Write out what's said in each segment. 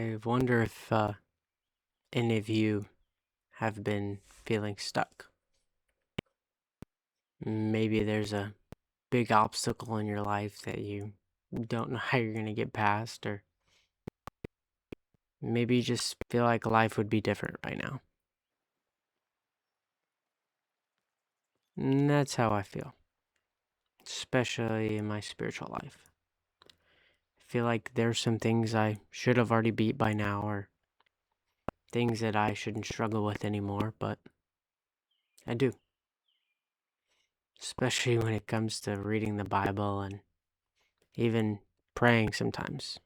I wonder if any of you have been feeling stuck. Maybe there's a big obstacle in your life that you don't know how you're going to get past, or maybe you just feel like life would be different right now. And that's how I feel, especially in my spiritual life. I feel like there's some things I should have already beat by now, or things that I shouldn't struggle with anymore, but I do. Especially when it comes to reading the Bible and even praying sometimes.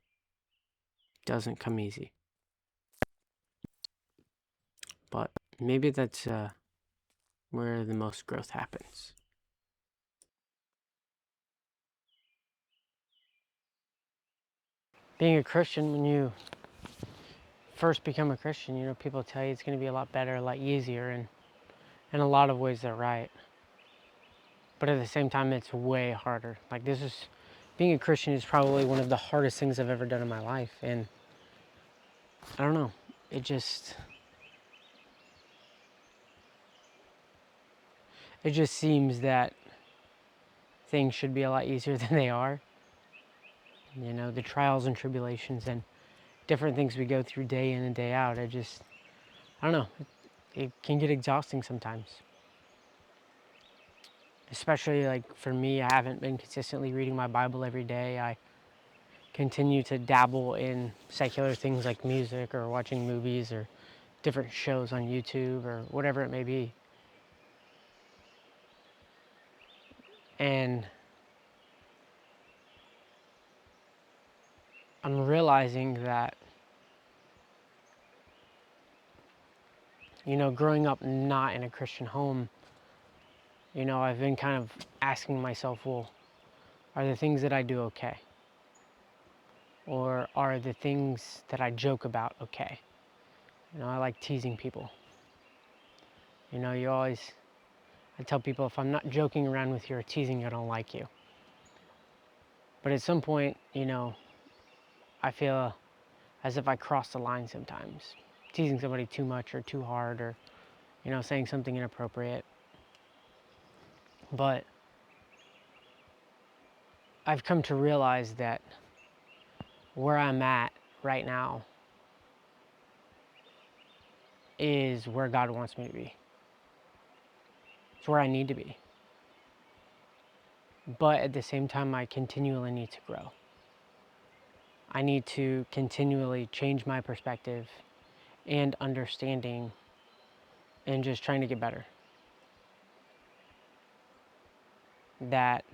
Doesn't come easy. But maybe that's where the most growth happens. Being a Christian, when you first become a Christian, people tell you it's going to be a lot better, a lot easier, and in a lot of ways they're right. But at the same time, it's way harder. Being a Christian is probably one of the hardest things I've ever done in my life. And I don't know, it just seems that things should be a lot easier than they are. The trials and tribulations and different things we go through day in and day out. I don't know, it can get exhausting sometimes. Especially like for me, I haven't been consistently reading my Bible every day. I continue to dabble in secular things like music or watching movies or different shows on YouTube or whatever it may be. And I'm realizing that, growing up not in a Christian home, I've been kind of asking myself, well, are the things that I do okay? Or are the things that I joke about okay? I like teasing people. I tell people if I'm not joking around with you or teasing you, I don't like you. But at some point, I feel as if I cross the line sometimes. Teasing somebody too much or too hard or, saying something inappropriate. But I've come to realize that where I'm at right now is where God wants me to be. It's where I need to be. But at the same time, I continually need to grow. I need to continually change my perspective and understanding and just trying to get better. That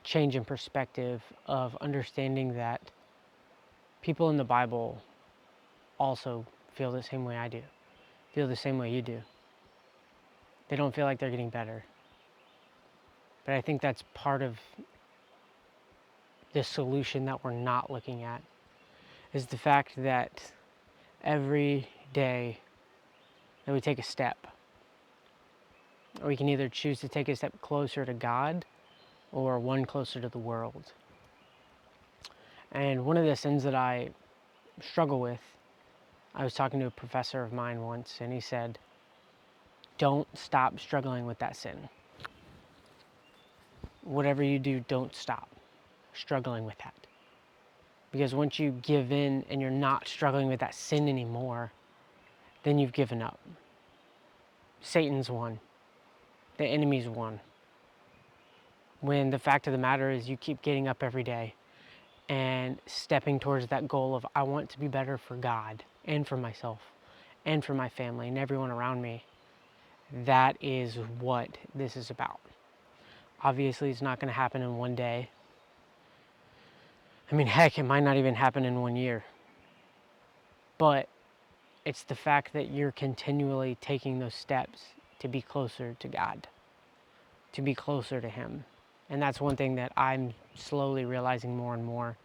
change in perspective of understanding that people in the Bible also feel the same way I do, feel the same way you do. They don't feel like they're getting better. But I think that's part of the solution that we're not looking at, is the fact that every day that we take a step, we can either choose to take a step closer to God or one closer to the world. And one of the sins that I struggle with, I was talking to a professor of mine once, and he said, don't stop struggling with that sin. Whatever you do, don't stop struggling with that. Because once you give in and you're not struggling with that sin anymore, then you've given up. Satan's won. The enemy's won. When the fact of the matter is you keep getting up every day and stepping towards that goal of I want to be better for God and for myself and for my family and everyone around me. That is what this is about. Obviously, it's not going to happen in one day. I mean, heck, it might not even happen in 1 year. But it's the fact that you're continually taking those steps to be closer to God, to be closer to Him. And that's one thing that I'm slowly realizing more and more,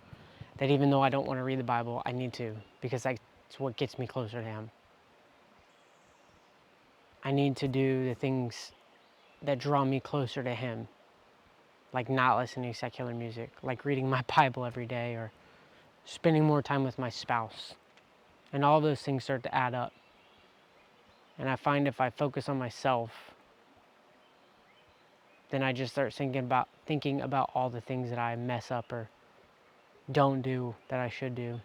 that even though I don't want to read the Bible, I need to, because that's what gets me closer to Him. I need to do the things that draw me closer to Him, like not listening to secular music, like reading my Bible every day, or spending more time with my spouse. And all those things start to add up. And I find if I focus on myself, then I just start thinking about all the things that I mess up or don't do that I should do.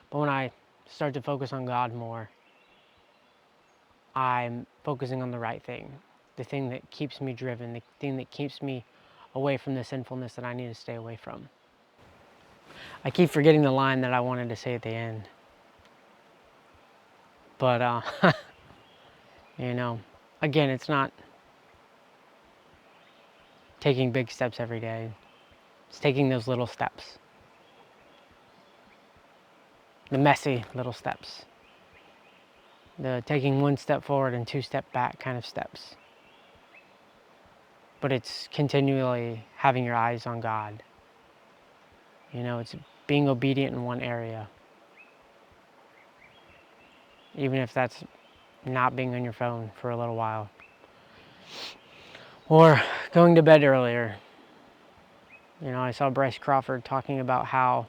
But when I start to focus on God more, I'm focusing on the right thing, the thing that keeps me driven, the thing that keeps me away from the sinfulness that I need to stay away from. I keep forgetting the line that I wanted to say at the end. But, you know, again, it's not taking big steps every day. It's taking those little steps. The messy little steps. The taking one step forward and two step back kind of steps. But it's continually having your eyes on God. You know, it's being obedient in one area. Even if that's not being on your phone for a little while. Or going to bed earlier. You know, I saw Bryce Crawford talking about how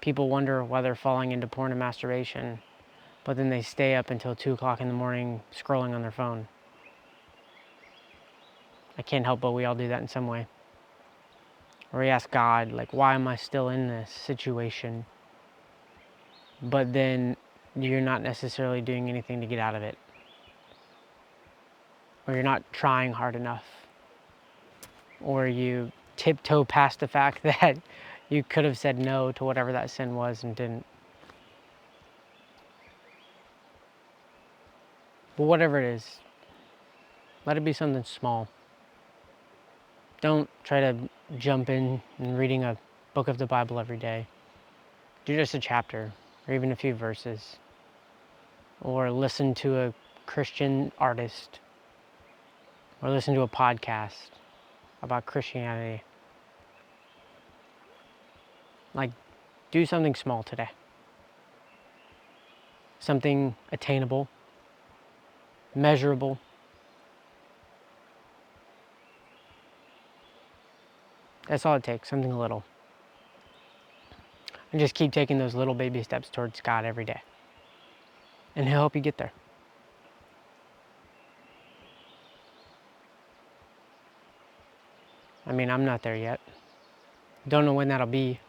people wonder why they're falling into porn and masturbation, but then they stay up until 2 o'clock in the morning scrolling on their phone. I can't help but we all do that in some way. Or we ask God, like, why am I still in this situation? But then you're not necessarily doing anything to get out of it. Or you're not trying hard enough. Or you tiptoe past the fact that you could have said no to whatever that sin was and didn't. But whatever it is, let it be something small. Don't try to jump in and reading a book of the Bible every day. Do just a chapter or even a few verses. Or listen to a Christian artist. Or listen to a podcast about Christianity. Like, do something small today. Something attainable, measurable. That's all it takes, something little. And just keep taking those little baby steps towards God every day. And He'll help you get there. I mean, I'm not there yet. Don't know when that'll be.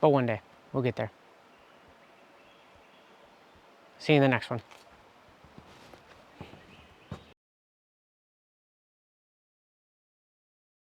But one day, we'll get there. See you in the next one.